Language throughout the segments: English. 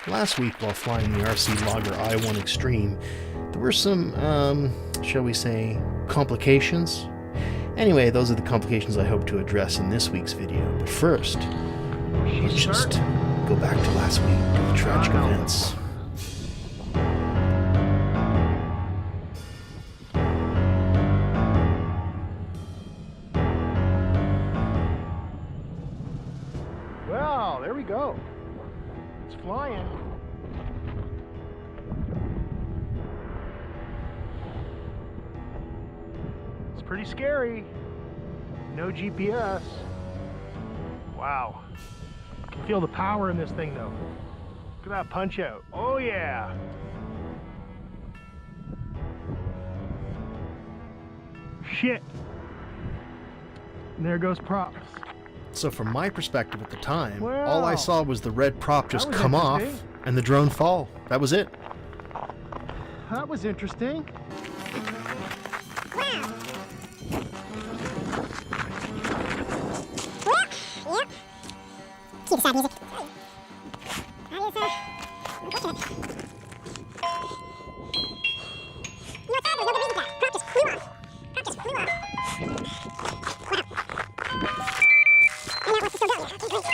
last week while flying the RC Logger I-1 Extreme, there were some, shall we say, complications. Anyway, those are the complications I hope to address in this week's video. But first, let's just go back to last week, to the tragic events. Well, there we go. It's flying. It's pretty scary. No GPS. Wow. I can feel the power in this thing though. Look at that punch out. Oh yeah. Shit. And there goes props. So from my perspective at the time, all I saw was the red prop just come off and the drone fall. That was it. That was interesting. Wow. Yep. Cue the sad music. That is, unfortunate. You know what's sad? There's no good reason for that. Prop just flew off. Prop just flew off. And that wants to still go. Yeah, okay, great. This is not good.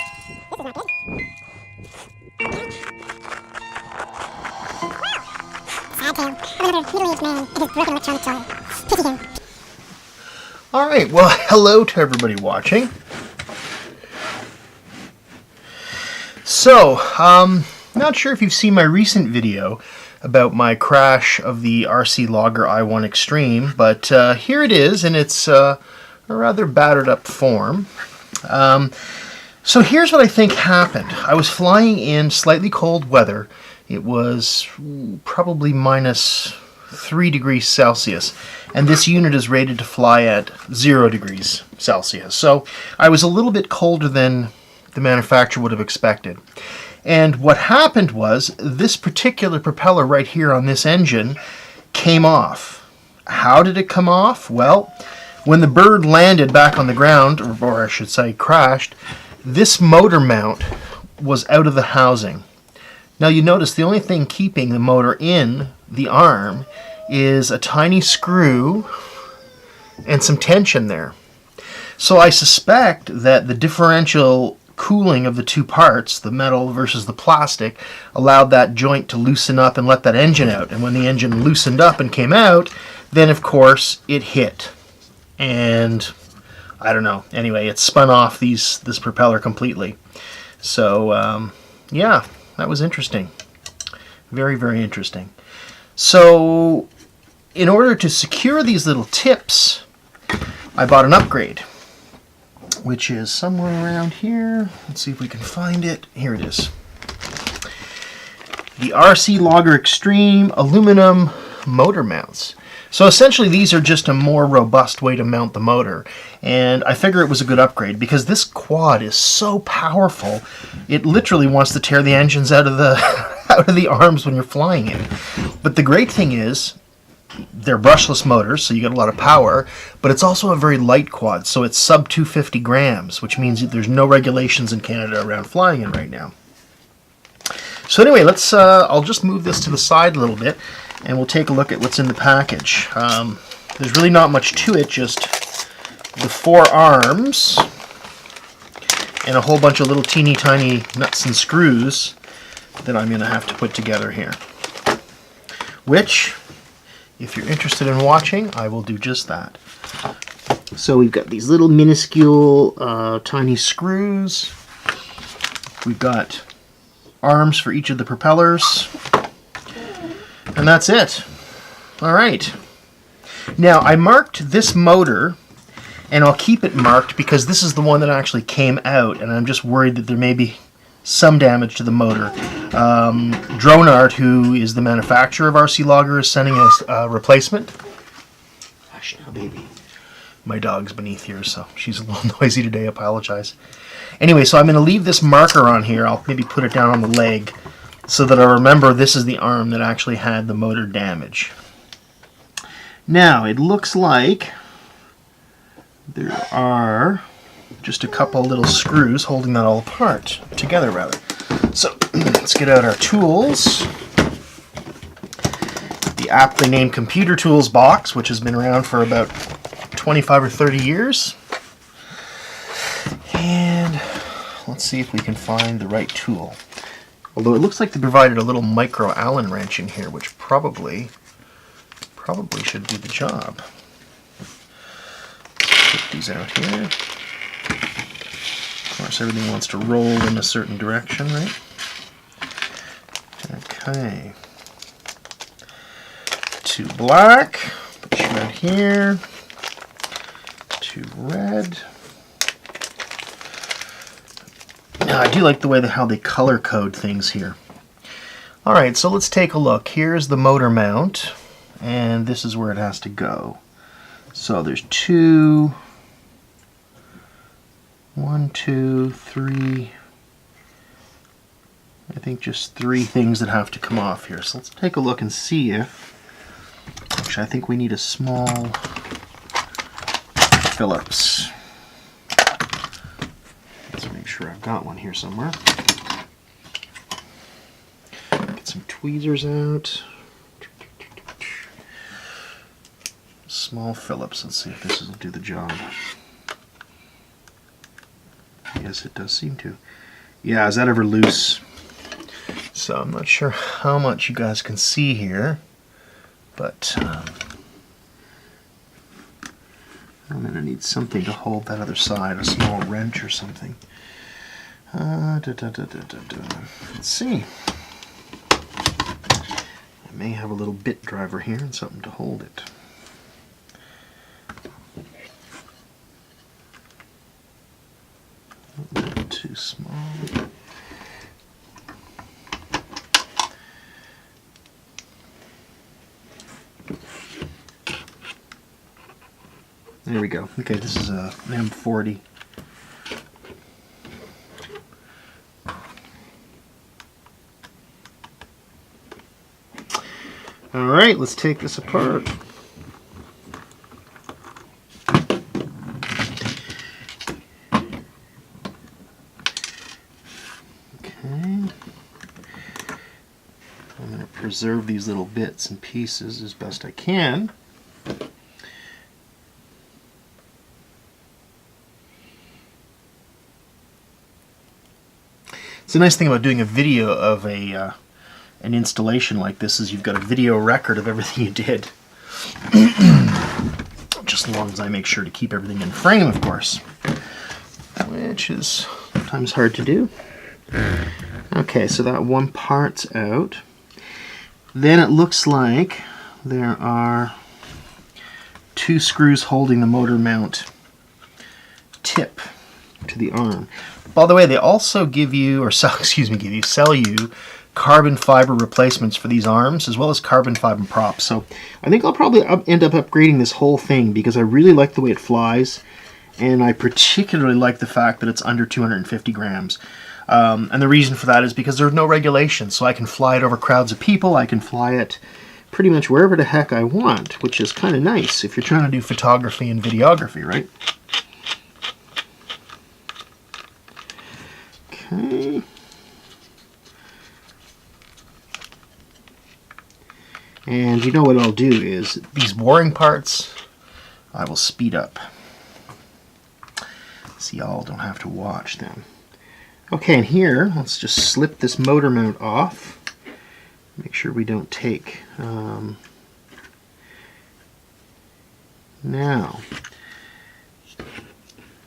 Wow. Sad tale. Another middle-aged man and his broken electronic toy. Pity him. Alright, well, hello to everybody watching. So, not sure if you've seen my recent video about my crash of the RC Logger I-1 Extreme, but here it is, and it's a rather battered up form. So here's what I think happened. I was flying in slightly cold weather. It was probably minus 3 degrees Celsius, and this unit is rated to fly at 0 degrees Celsius. So I was a little bit colder than the manufacturer would have expected. And what happened was this particular propeller right here on this engine came off. How did it come off? Well, when the bird landed back on the ground, or I should say crashed, this motor mount was out of the housing. Now you notice the only thing keeping the motor in the arm is a tiny screw and some tension there. So I suspect that the differential cooling of the two parts, the metal versus the plastic, allowed that joint to loosen up and let that engine out. And when the engine loosened up and came out, then of course it hit. And I don't know. Anyway, it spun off this propeller completely. So yeah, that was interesting. Very, very interesting. So in order to secure these little tips, I bought an upgrade, which is somewhere around here. Let's see if we can find it. Here it is. The RC Logger Extreme aluminum motor mounts. So essentially these are just a more robust way to mount the motor, and I figure it was a good upgrade because this quad is so powerful it literally wants to tear the engines out of the arms when you're flying it. But the great thing is they're brushless motors, so you get a lot of power, but it's also a very light quad, so it's sub 250 grams, which means that there's no regulations in Canada around flying it right now. So anyway, let's I'll just move this to the side a little bit and we'll take a look at what's in the package. There's really not much to it, just the 4 arms and a whole bunch of little teeny tiny nuts and screws that I'm going to have to put together here. Which, if you're interested in watching, I will do just that. So we've got these little minuscule tiny screws. We've got arms for each of the propellers. And that's it. Alright. Now I marked this motor, and I'll keep it marked because this is the one that actually came out, and I'm just worried that there may be some damage to the motor. Drone Art, who is the manufacturer of RC Logger, is sending us a replacement. Hush now, baby. My dog's beneath here, so she's a little noisy today. I apologize. Anyway, so I'm going to leave this marker on here. I'll maybe put it down on the leg so that I remember this is the arm that actually had the motor damage. Now, it looks like there are just a couple little screws holding that all apart, together rather. So Let's get out our tools. The aptly named computer tools box, which has been around for about 25 or 30 years. And let's see if we can find the right tool. Although it looks like they provided a little micro Allen wrench in here, which probably should do the job. Put these out here. Of course, everything wants to roll in a certain direction, right? Okay. 2 black, put you out here. 2 red. Now, I do like the way how they color code things here. Alright, so let's take a look. Here's the motor mount, and this is where it has to go. So there's 1, 2, 3, I think just 3 things that have to come off here. So let's take a look and see if, actually I think we need a small Phillips. Let's make sure I've got one here somewhere. Get some tweezers out. Small Phillips. Let's see if this will do the job. Yes, it does seem to. Yeah, is that ever loose? So I'm not sure how much you guys can see here, but I'm going to need something to hold that other side, a small wrench or something. Let's see. I may have a little bit driver here and something to hold it. A little too small. There we go. Okay, this is a M40. All right, let's take this apart. I'm going to preserve these little bits and pieces as best I can. It's a nice thing about doing a video of an installation like this is you've got a video record of everything you did. Just as long as I make sure to keep everything in frame, of course, which is sometimes hard to do. Okay, so that one part's out. Then it looks like there are 2 screws holding the motor mount tip to the arm. By the way, they also give you, or sell you carbon fiber replacements for these arms, as well as carbon fiber props. So I think I'll probably end up upgrading this whole thing because I really like the way it flies, and I particularly like the fact that it's under 250 grams. And the reason for that is because there's no regulation, so I can fly it over crowds of people. I can fly it pretty much wherever the heck I want, which is kind of nice if you're trying to do photography and videography, right? Okay. And you know what I'll do is, these boring parts, I will speed up. So y'all don't have to watch them. Okay, and here, let's just slip this motor mount off. Make sure we don't take. Now,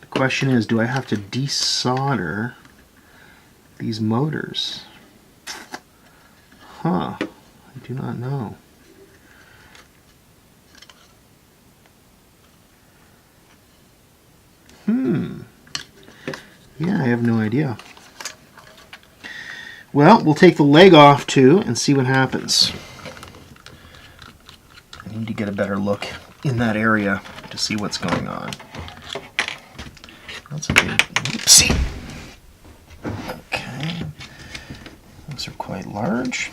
the question is, do I have to desolder these motors? Huh, I do not know. Yeah, I have no idea. Well, we'll take the leg off too and see what happens. I need to get a better look in that area to see what's going on. That's a big whoopsie. Okay, those are quite large.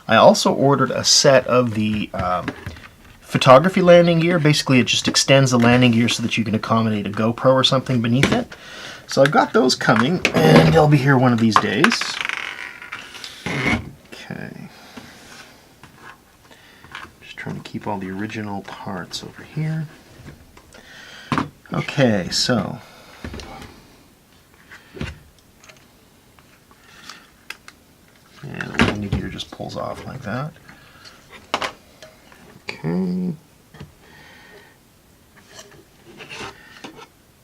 I also ordered a set of the photography landing gear. Basically, it just extends the landing gear so that you can accommodate a GoPro or something beneath it. So I've got those coming, and they'll be here one of these days. Okay. Just trying to keep all the original parts over here. Okay, so and the landing gear just pulls off like that. Okay.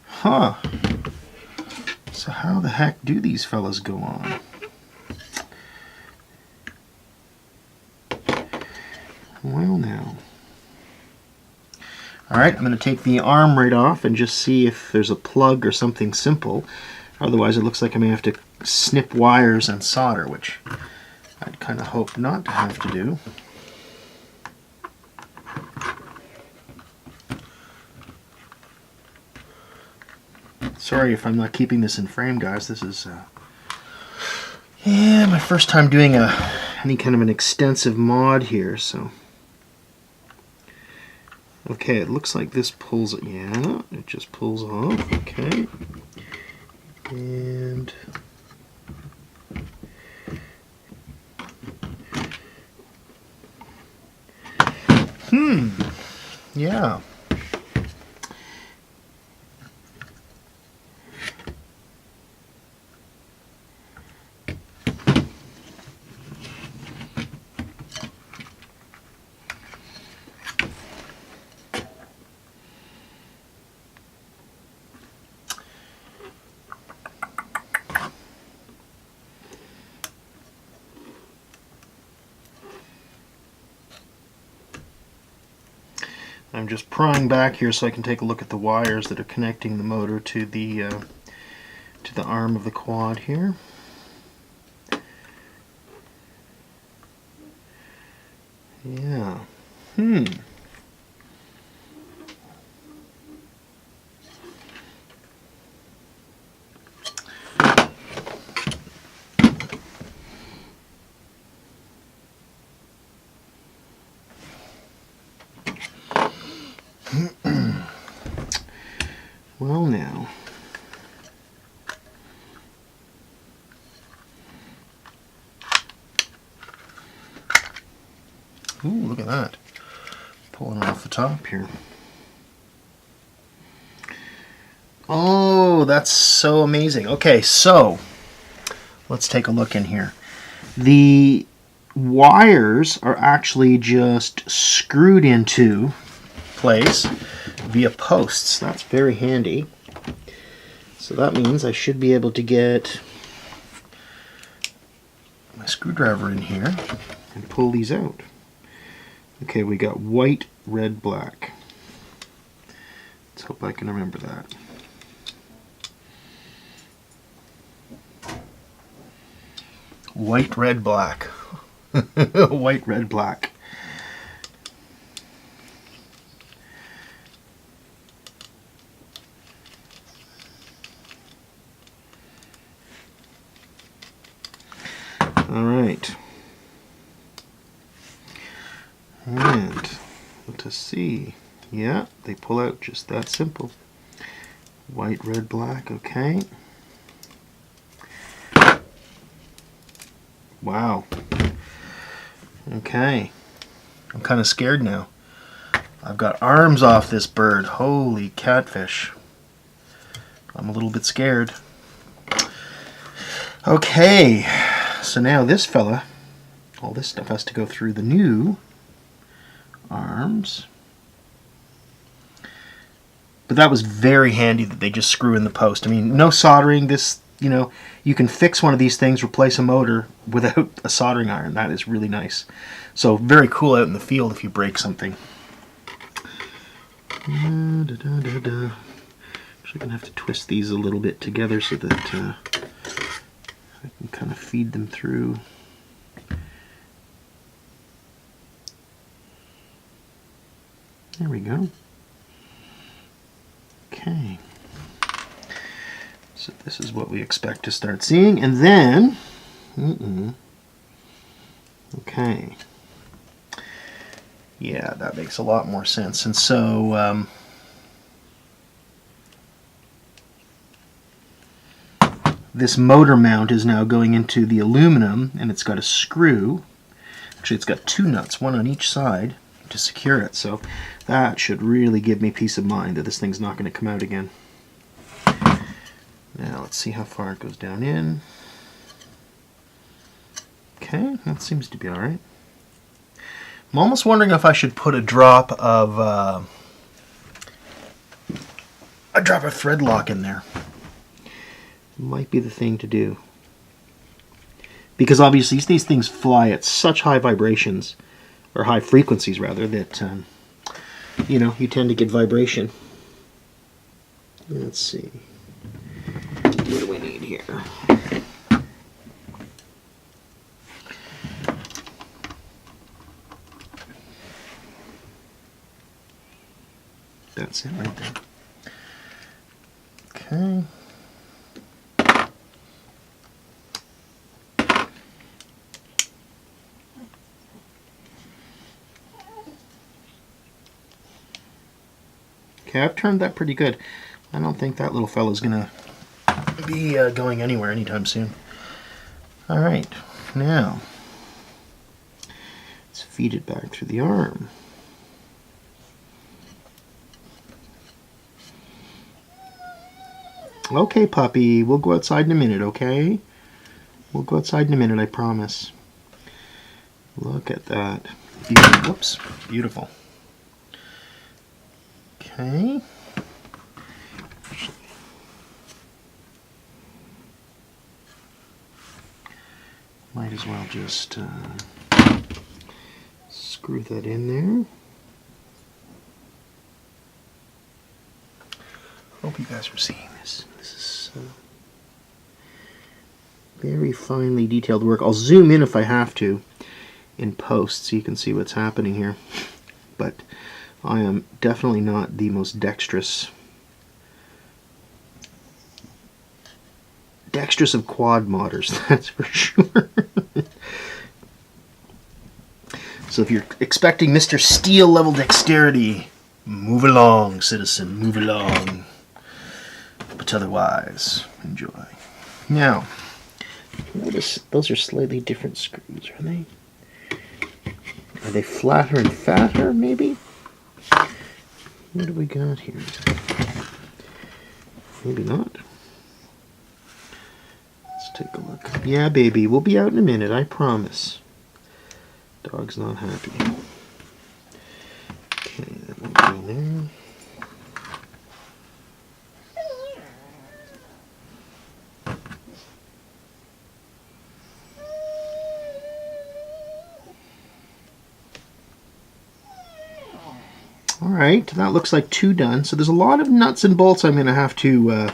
Huh. So how the heck do these fellas go on? Well now. Alright, I'm going to take the arm right off and just see if there's a plug or something simple. Otherwise it looks like I may have to snip wires and solder, which I'd kind of hope not to have to do. Sorry if I'm not keeping this in frame, guys. This is yeah, my first time doing any kind of an extensive mod here, so okay, it looks like this pulls it. Yeah, it just pulls off. Okay, and yeah. I'm just prying back here so I can take a look at the wires that are connecting the motor to the arm of the quad here. Yeah. Well now. Ooh, look at that. Pulling off the top here. Oh, that's so amazing. Okay, so let's take a look in here. The wires are actually just screwed into place via posts. That's very handy. So that means I should be able to get my screwdriver in here and pull these out. Okay, we got white, red, black. Let's hope I can remember that. White, red, black. White, red, black. All right. And let us see. Yeah, they pull out just that simple. White, red, black, okay. Wow. Okay. I'm kind of scared now. I've got arms off this bird. Holy catfish. I'm a little bit scared. Okay. So now this fella, all this stuff has to go through the new arms. But that was very handy that they just screw in the post. I mean, no soldering. This, you know, you can fix one of these things, replace a motor without a soldering iron. That is really nice. So very cool out in the field if you break something. Actually, going to have to twist these a little bit together so that I can kind of feed them through. There we go. Okay. So this is what we expect to start seeing, and then, okay. Yeah, that makes a lot more sense. And so this motor mount is now going into the aluminum, and it's got a screw. Actually, it's got 2 nuts, one on each side, to secure it. So that should really give me peace of mind that this thing's not going to come out again. Now let's see how far it goes down in. Okay, that seems to be all right. I'm almost wondering if I should put a drop of thread lock in there. Might be the thing to do. Because obviously these things fly at such high vibrations, or high frequencies rather, that you know, you tend to get vibration. Let's see. What do we need here? That's it right there. Okay. Okay, I've turned that pretty good. I don't think that little fella's gonna be going anywhere anytime soon. All right, now let's feed it back through the arm. Okay, puppy, we'll go outside in a minute, okay? We'll go outside in a minute, I promise. Look at that. Beautiful. Whoops, beautiful. Okay. Might as well just screw that in there. Hope you guys are seeing this. This is very finely detailed work. I'll zoom in if I have to in post so you can see what's happening here. But I am definitely not the most dexterous of quad modders, that's for sure. So if you're expecting Mr. Steel level dexterity, move along, citizen, move along. But otherwise, enjoy. Now, notice those are slightly different screws, are they? Are they flatter and fatter, maybe? What do we got here? Maybe not. Let's take a look. Yeah, baby, we'll be out in a minute, I promise. Dog's not happy. Okay, that won't go in there. Alright, that looks like 2 done. So there's a lot of nuts and bolts I'm going to have to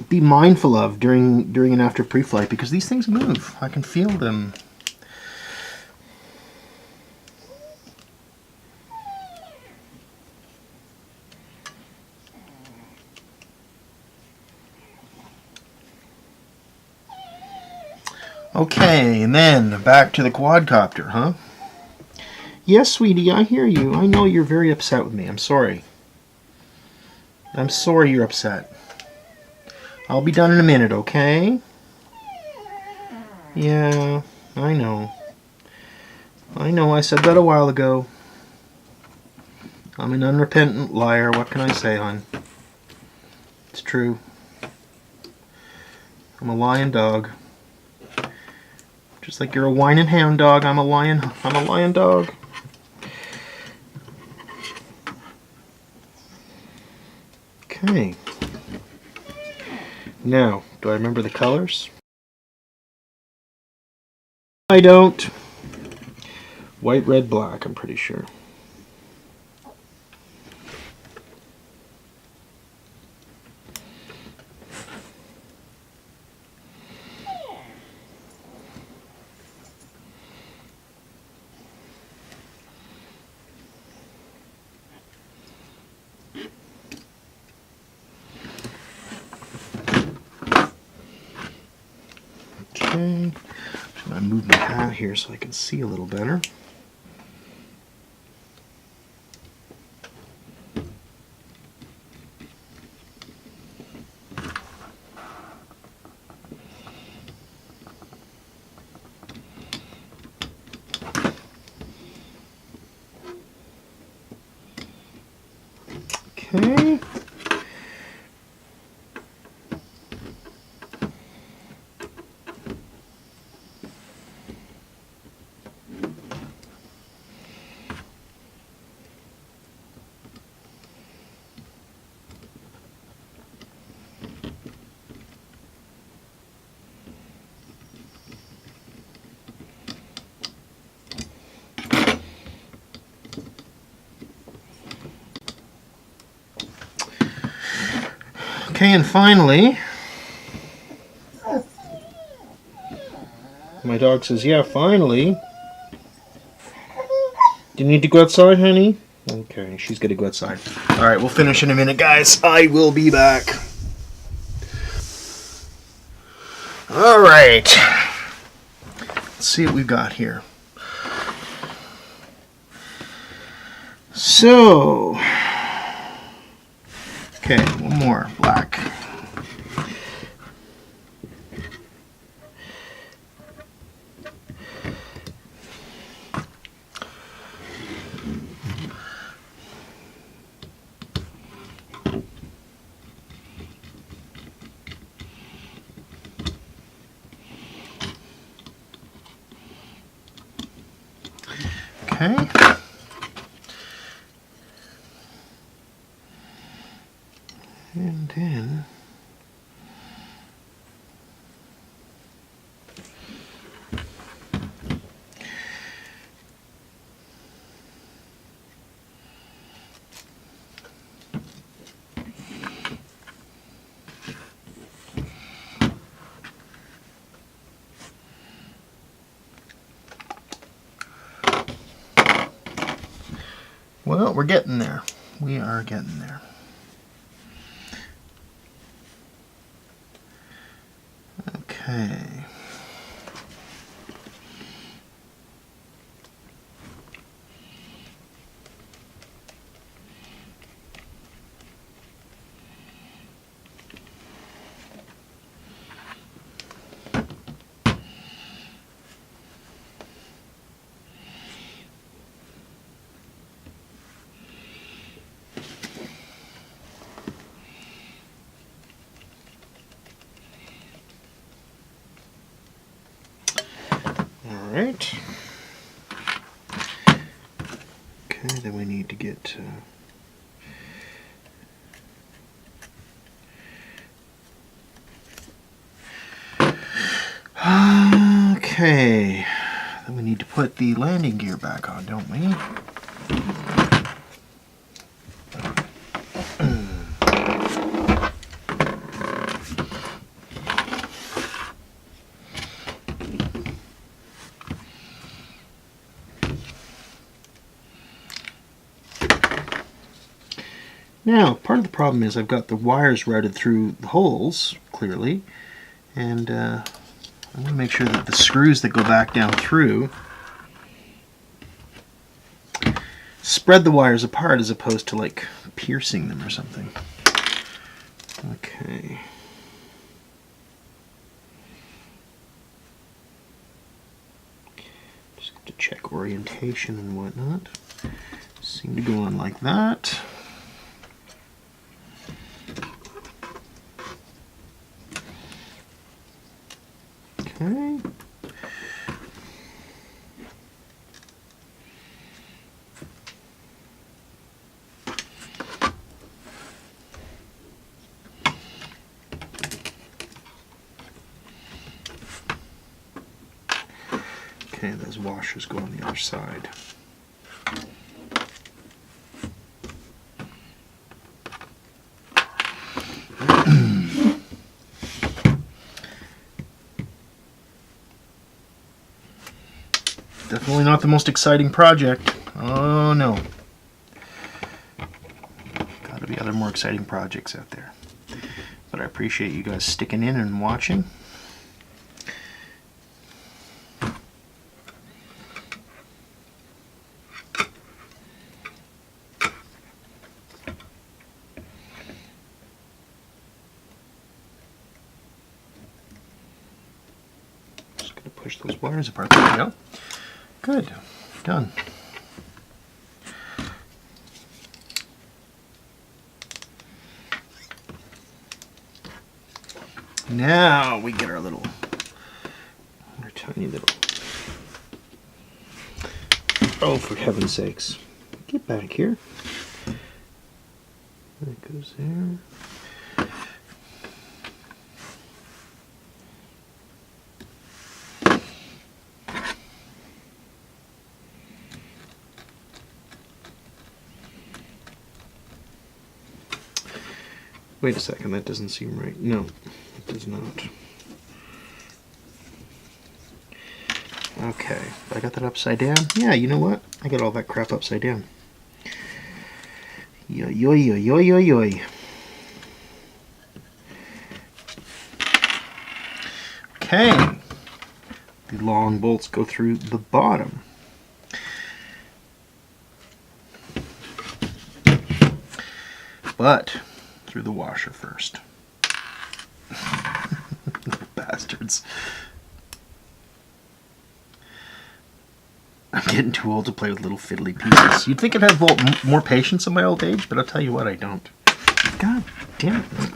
be mindful of during and after pre-flight, because these things move. I can feel them. Okay, and then back to the quadcopter, huh? Yes, sweetie, I hear you. I know you're very upset with me. I'm sorry. I'm sorry you're upset. I'll be done in a minute, okay? Yeah, I know. I know, I said that a while ago. I'm an unrepentant liar. What can I say, hon? It's true. I'm a lying dog. Just like you're a whining hound dog, I'm a lion dog. Okay. Now, do I remember the colors? I don't. White, red, black, I'm pretty sure. Okay, so I to move my hat here so I can see a little better. Okay. Okay, and finally, my dog says, yeah, finally. Do you need to go outside, honey? Okay, she's going to go outside. All right, we'll finish in a minute, guys. I will be back. All right. Let's see what we've got here. So, okay, one more black. Okay. And then well, we're getting there. We are getting there. Okay. Alright. Okay, then we need to get okay. Then we need to put the landing gear back on, don't we? Now, part of the problem is I've got the wires routed through the holes, clearly, and I want to make sure that the screws that go back down through spread the wires apart as opposed to like piercing them or something. Okay. Just have to check orientation and whatnot. Seem to go on like that. Okay. Okay, those washers go on the other side. Definitely not the most exciting project. Oh no. Gotta be other more exciting projects out there. But I appreciate you guys sticking in and watching. push those wires apart. There we go. Good. Done. Now we get our tiny little, oh, for heaven's sakes, get back here. That goes there. Wait a second, that doesn't seem right. No, it does not. Okay, I got that upside down. Yeah, you know what? I got all that crap upside down. Yoy, yoy, yoy, yoy, yoy, yoy. Okay. The long bolts go through the bottom. But through the washer first. Bastards. I'm getting too old to play with little fiddly pieces. You'd think I'd have more patience in my old age, but I'll tell you what, I don't. God damn it.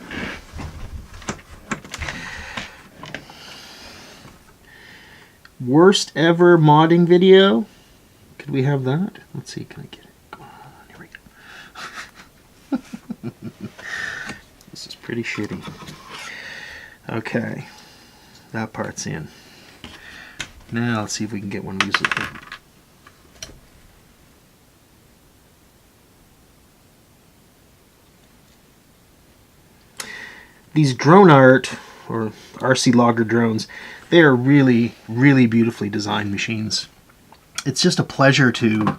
Worst ever modding video? Could we have that? Let's see, can I get it? Come on, here we go. This is pretty shitty. Okay, that part's in. Now let's see if we can get one of these. These drone art, or RC Logger drones, they are really, really beautifully designed machines. It's just a pleasure to,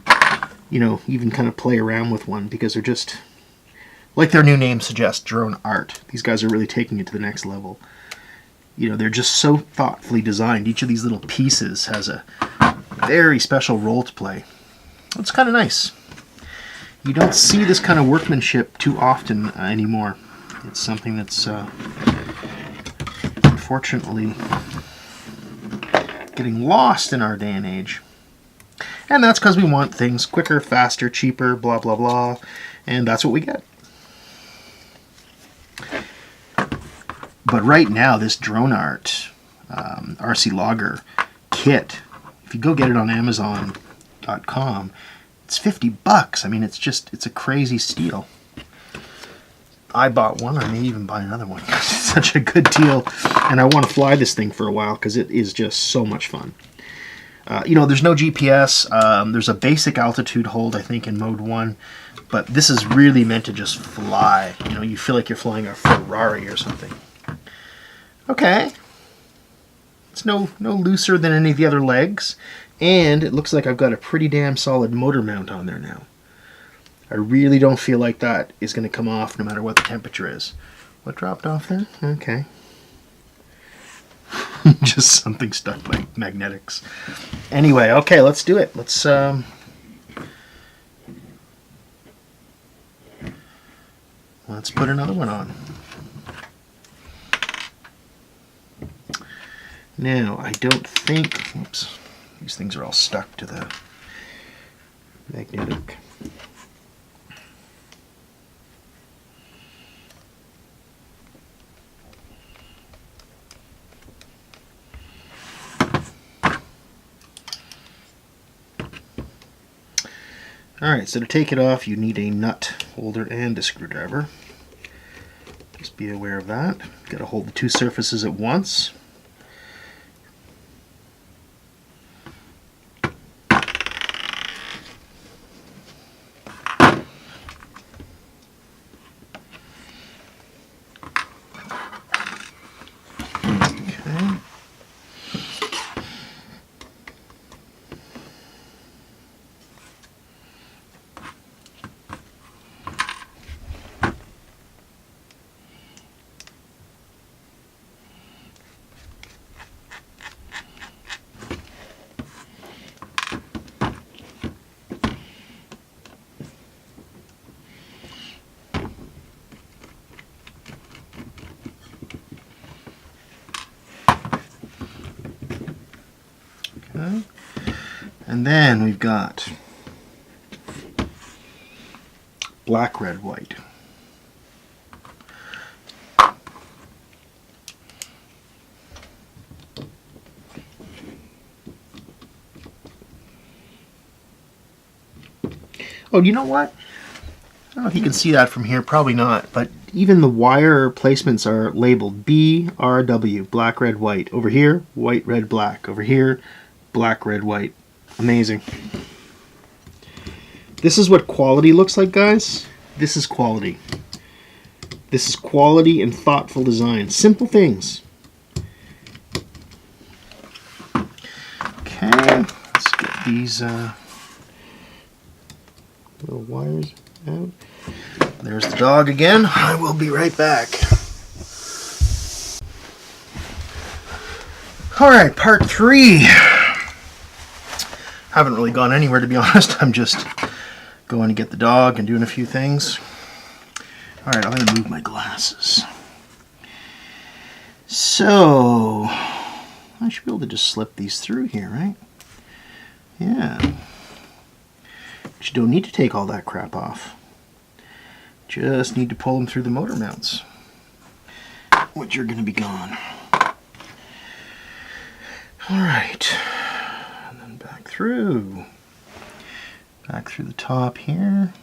you know, even kind of play around with one, because they're just, like their new name suggests, drone art. These guys are really taking it to the next level. You know, they're just so thoughtfully designed. Each of these little pieces has a very special role to play. It's kind of nice. You don't see this kind of workmanship too often anymore. It's something that's unfortunately getting lost in our day and age. And that's because we want things quicker, faster, cheaper, blah, blah, blah. And that's what we get. But right now, this drone art RC Logger kit, if you go get it on Amazon.com, it's $50. I mean, it's a crazy steal. I bought one. I may even buy another one. It's such a good deal, and I want to fly this thing for a while because it is just so much fun. You know, there's no GPS. There's a basic altitude hold, I think, in Mode 1, but this is really meant to just fly. You know, you feel like you're flying a Ferrari or something. Okay. It's no looser than any of the other legs, and it looks like I've got a pretty damn solid motor mount on there now. I really don't feel like that is going to come off no matter what the temperature is. What dropped off there? Okay. Just something stuck like magnetics. Anyway, okay, let's do it. Let's put another one on. Now, I don't think, oops, these things are all stuck to the magnetic. Alright, so to take it off, you need a nut holder and a screwdriver. Just be aware of that. Got to hold the two surfaces at once. And then we've got black, red, white. Oh, you know what? I don't know if you can see that from here, probably not, but even the wire placements are labeled B, R, W, black, red, white. Over here, white, red, black. Over here, black, red, white. Amazing. This is what quality looks like, guys. This is quality. This is quality and thoughtful design. Simple things. Okay, let's get these little wires out. There's the dog again. I will be right back. Alright, part 3. Haven't really gone anywhere, to be honest. I'm just going to get the dog and doing a few things. Alright, I'm going to move my glasses. So, I should be able to just slip these through here, right? Yeah. But you don't need to take all that crap off. Just need to pull them through the motor mounts, which are going to be gone. Alright, and then back through the top here.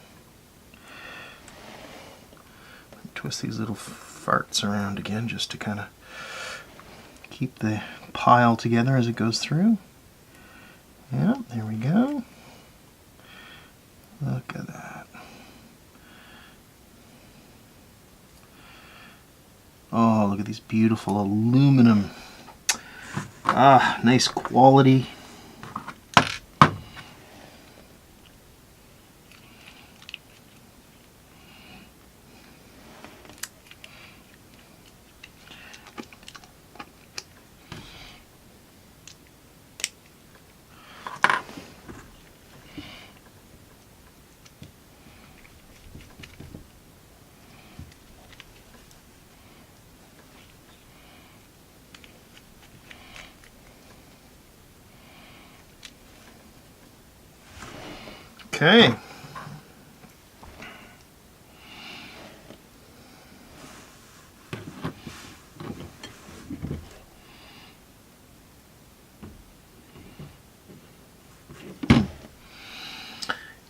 Twist these little farts around again just to kind of keep the pile together as it goes through. Yeah, there we go. Look at that. Oh, look at these beautiful aluminum. Ah, nice quality. Okay.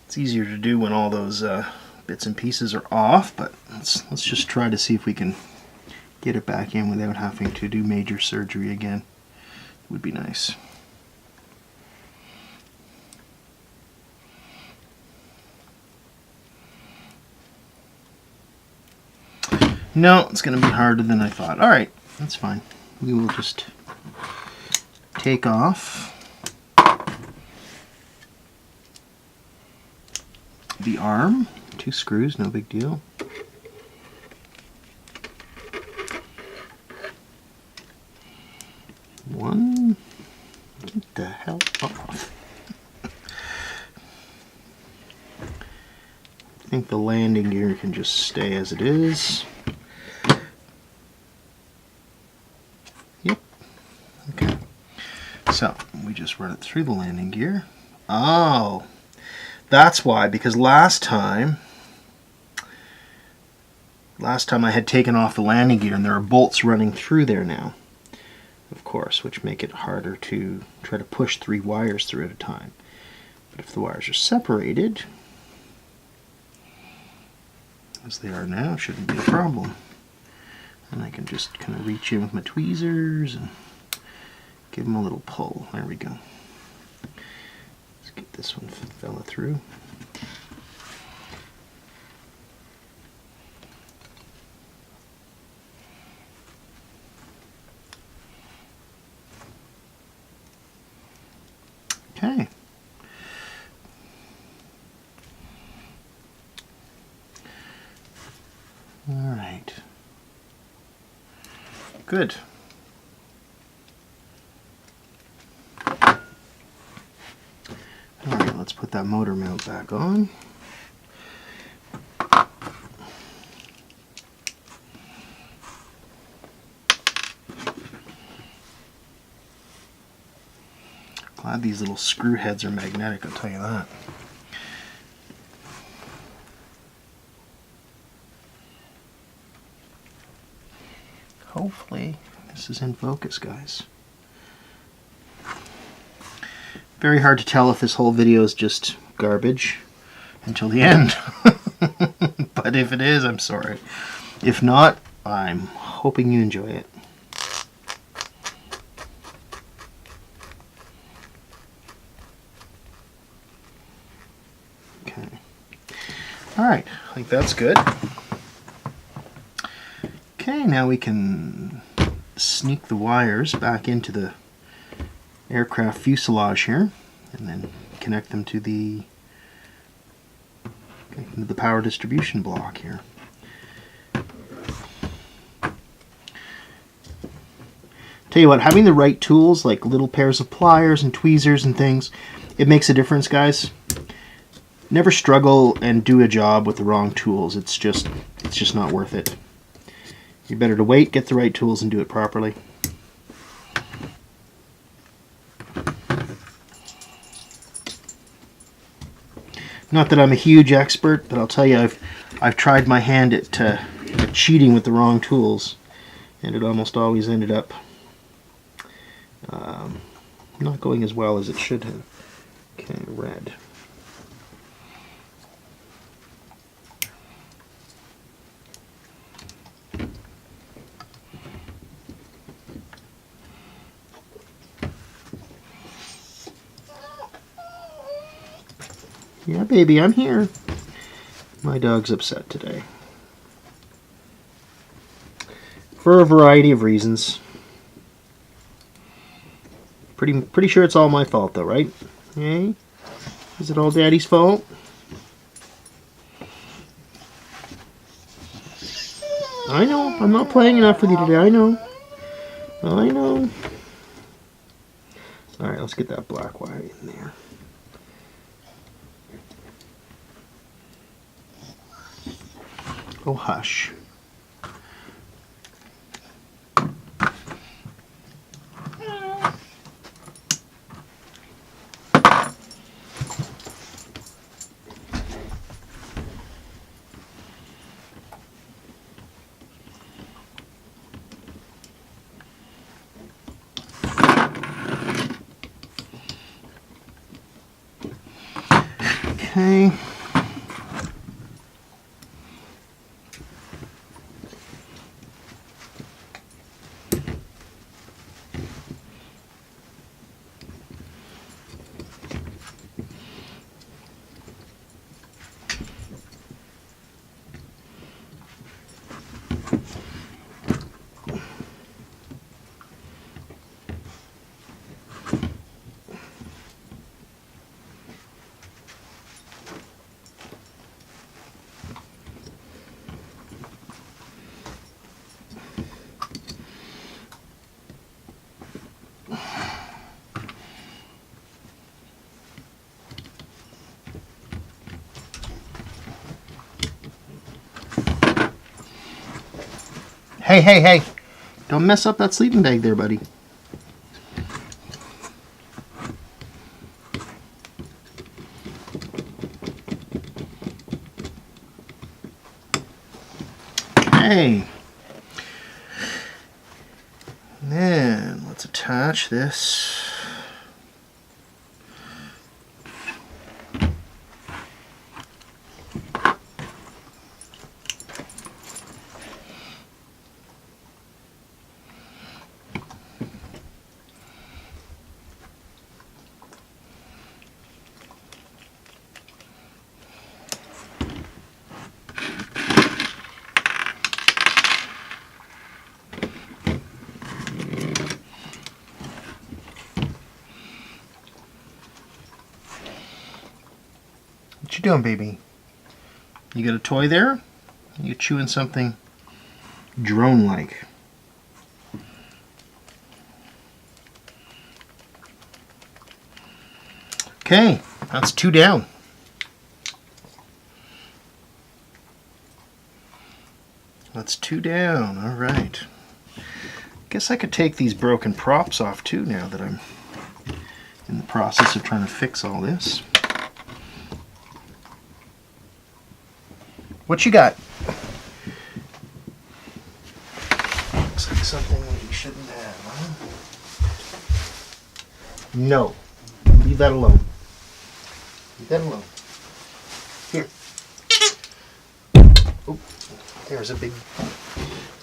It's easier to do when all those bits and pieces are off, but let's just try to see if we can get it back in without having to do major surgery again. It would be nice. No, it's going to be harder than I thought. Alright, that's fine. We will just take off the arm. 2 screws, no big deal. One. Get the hell off. I think the landing gear can just stay as it is. So, we just run it through the landing gear. Oh, that's why, because last time I had taken off the landing gear and there are bolts running through there now, of course, which make it harder to try to push 3 wires through at a time. But if the wires are separated, as they are now, shouldn't be a problem. And I can just kind of reach in with my tweezers and give them a little pull. There we go. Let's get this one fella through. Okay. All right. Good. Alright, let's put that motor mount back on. Glad these little screw heads are magnetic, I'll tell you that. Hopefully this is in focus, guys. Very hard to tell if this whole video is just garbage until the end. But if it is, I'm sorry. If not, I'm hoping you enjoy it. Okay. Alright, I think that's good. Okay, now we can sneak the wires back into the aircraft fuselage here, and then connect them to the power distribution block here. Tell you what, having the right tools, like little pairs of pliers and tweezers and things, it makes a difference, guys. Never struggle and do a job with the wrong tools. It's just not worth it. You're better to wait, get the right tools, and do it properly. Not that I'm a huge expert, but I'll tell you, I've tried my hand at cheating with the wrong tools, and it almost always ended up not going as well as it should have. Okay, red. Yeah, baby, I'm here. My dog's upset today. For a variety of reasons. Pretty sure it's all my fault, though, right? Hey? Is it all Daddy's fault? I know. I'm not playing enough with you today. I know. I know. Alright, let's get that black wire in there. Oh, hush. Okay. Hey, hey, hey. Don't mess up that sleeping bag there, buddy. Okay. And then let's attach this. What you doing, baby? You got a toy there? You chewing something drone-like. Okay, that's 2 down. That's 2 down, all right. Guess I could take these broken props off too now that I'm in the process of trying to fix all this. What you got? Looks like something that you shouldn't have, huh? No. Leave that alone. Leave that alone. Here. Oh, there's a big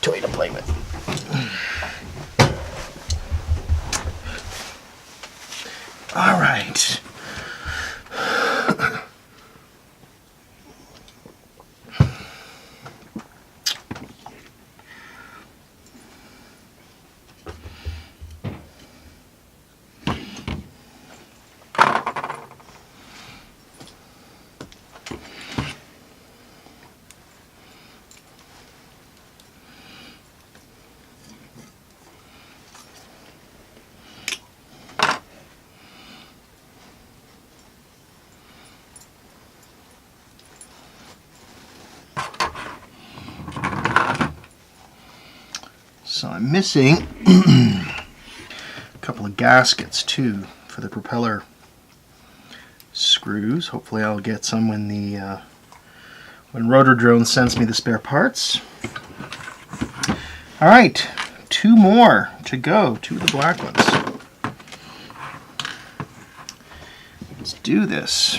toy to play with. All right. So I'm missing a couple of gaskets too for the propeller screws. Hopefully I'll get some when the when Rotor Drone sends me the spare parts. All right, 2 more to go, 2 of the black ones. Let's do this.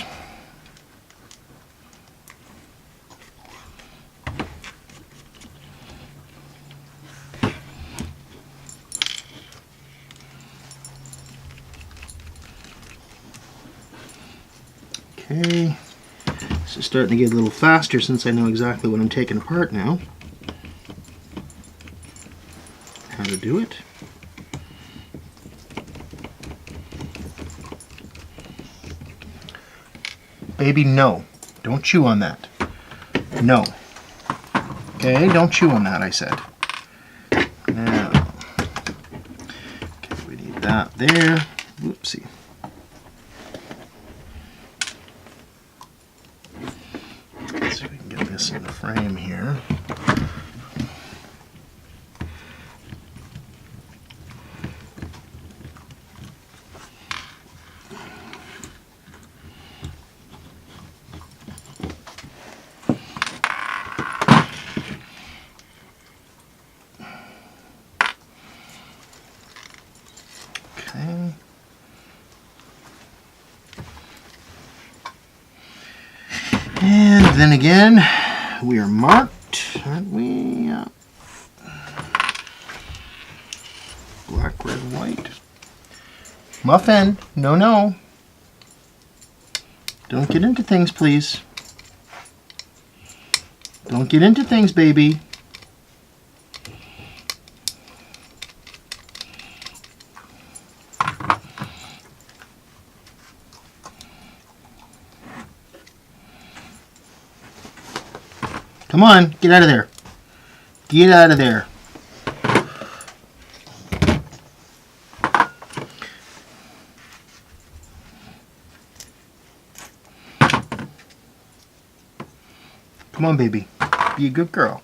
Okay, this is starting to get a little faster since I know exactly what I'm taking apart now. How to do it. Baby, no. Don't chew on that. No. Okay, don't chew on that, I said. Now, okay, we need that there. Whoopsie. Let's see if we can get this in the frame here. Okay. And then again, we are marked, aren't we? Black, red, white. Muffin, no, no. Don't get into things, please. Don't get into things, baby. Come on, get out of there. Get out of there. Come on, baby. Be a good girl.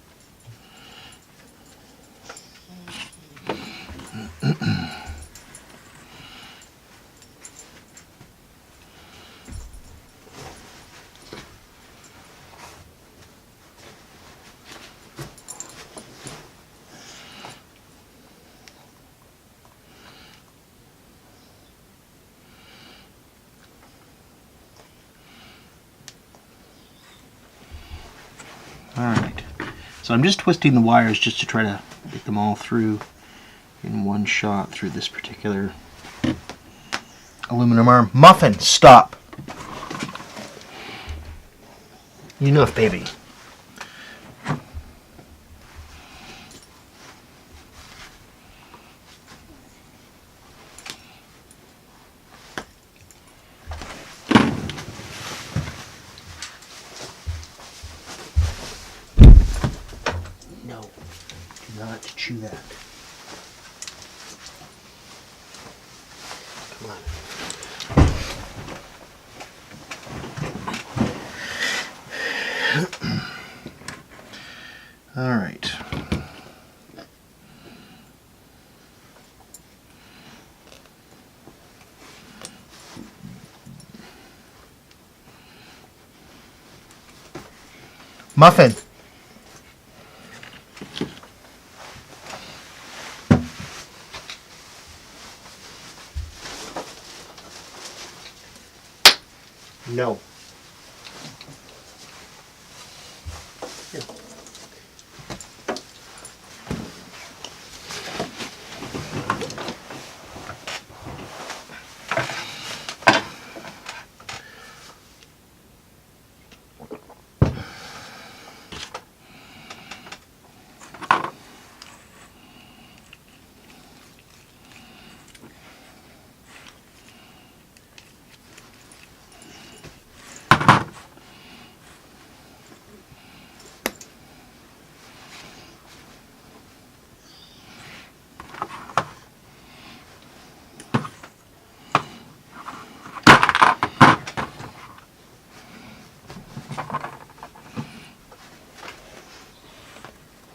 Alright, so I'm just twisting the wires just to try to get them all through in one shot through this particular aluminum arm. Muffin, stop! Enough, baby. No, do not chew that. Come on. All right. Muffin. No. Here.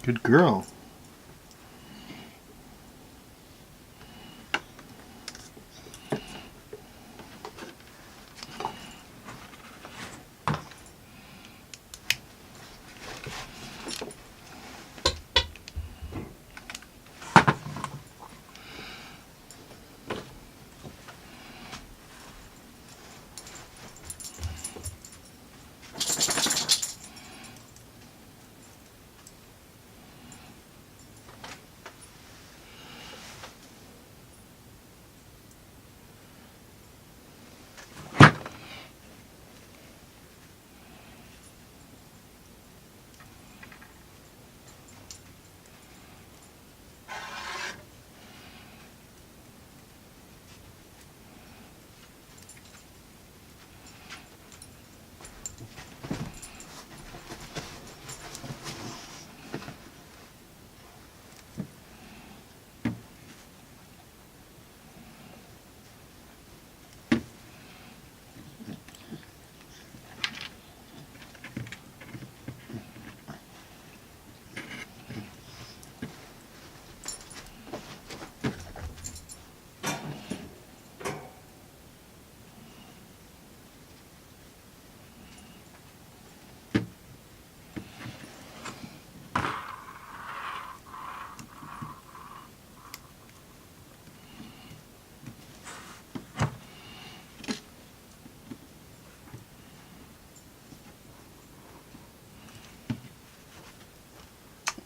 Good girl.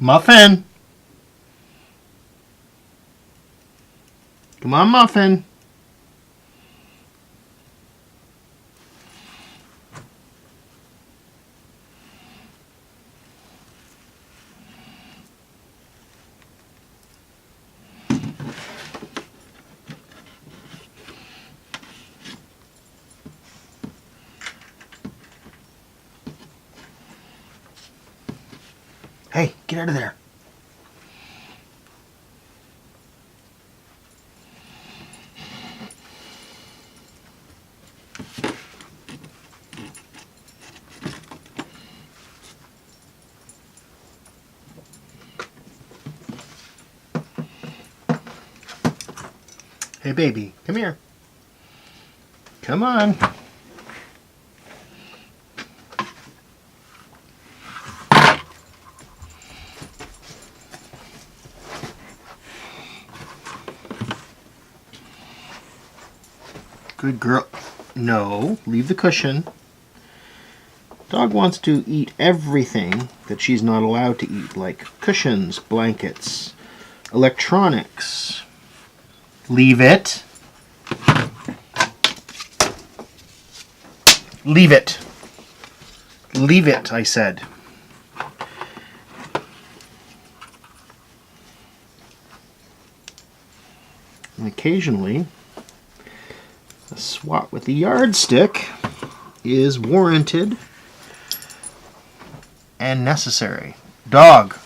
Muffin. Come on, Muffin. Hey, get out of there. Hey, baby, come here. Come on. Good girl. No, leave the cushion. Dog wants to eat everything that she's not allowed to eat, like cushions, blankets, electronics. Leave it. Leave it. Leave it, I said. And occasionally, a swat with the yardstick is warranted and necessary. Dog.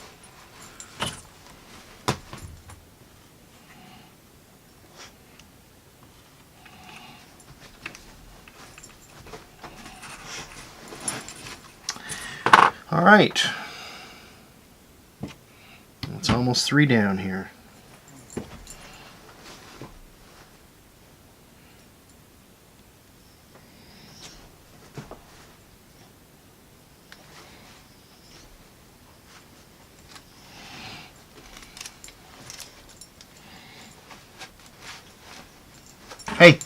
All right. It's almost 3 down here. Hey.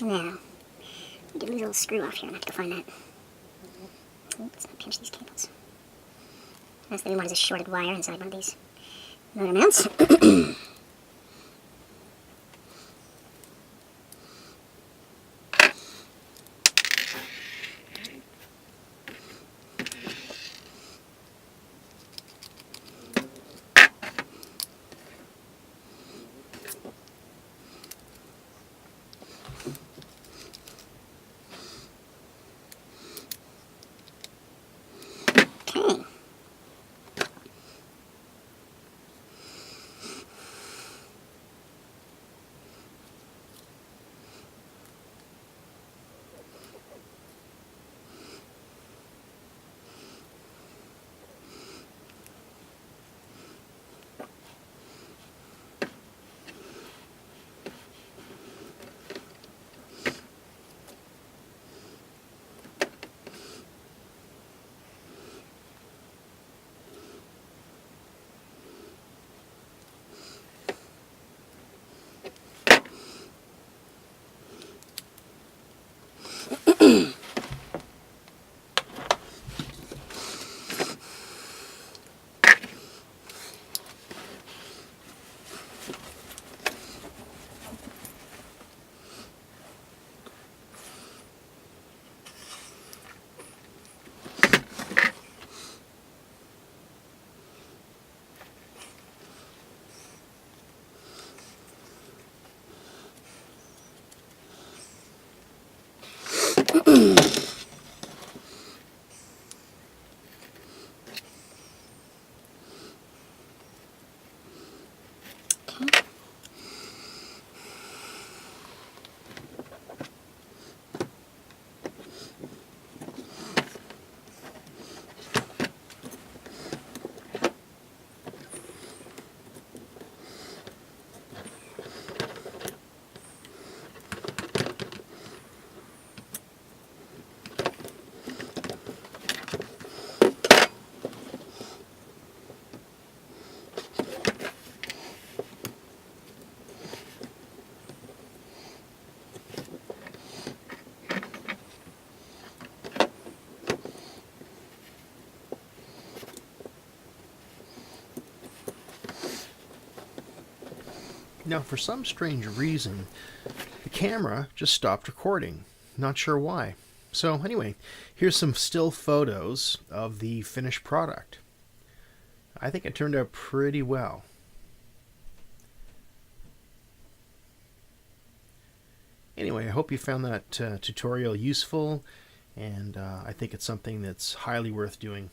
Now, get me a little screw off here and I have to go find that. Let's not pinch these cables. That's the one is a shorted wire inside one of these motor mounts. Okay. Now, for some strange reason, the camera just stopped recording. Not sure why. So anyway, here's some still photos of the finished product. I think it turned out pretty well. Anyway, I hope you found that tutorial useful, and I think it's something that's highly worth doing.